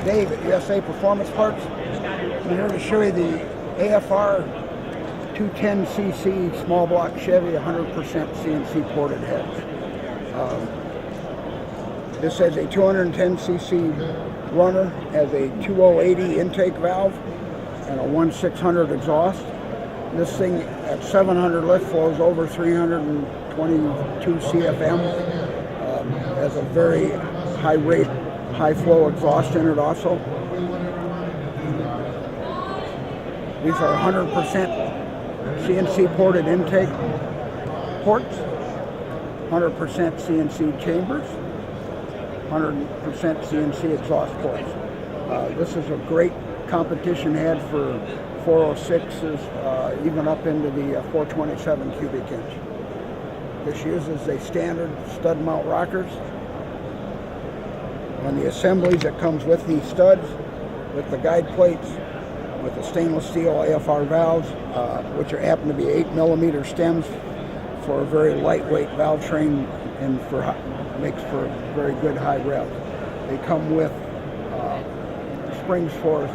Dave at USA Performance Parts. I'm here to show you the AFR 210cc small block Chevy 100% CNC-ported heads. This has a 210cc runner, has a 2080 intake valve, and a 1600 exhaust. This thing at 700 lift flows over 322 CFM. Has a very high rate, high flow exhaust in it also. These are 100% CNC ported intake ports, 100% CNC chambers, 100% CNC exhaust ports. This is a great competition head for 406s, even up into the 427 cubic inch. This uses a standard stud mount rockers, and the assemblies that comes with these studs, with the guide plates, with the stainless steel AFR valves, which happen to be 8mm stems for a very lightweight valve train and makes for very good high revs. They come with springs for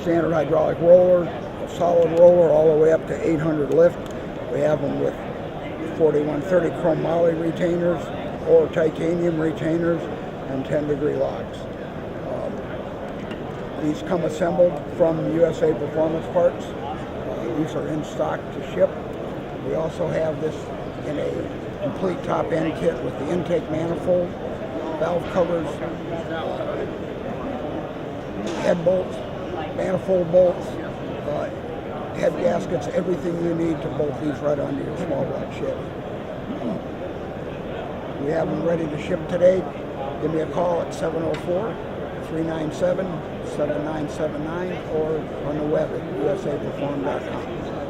standard hydraulic roller, a solid roller all the way up to 800 lift. We have them with 4130 chrome moly retainers or titanium retainers and 10-degree locks. These come assembled from USA Performance Parts. These are in stock to ship. We also have this in a complete top-end kit with the intake manifold, valve covers, head bolts, manifold bolts, head gaskets, everything you need to bolt these right onto your small block Chevy. We have them ready to ship today. Give me a call at 704-397-7979 or on the web at usaperform.com.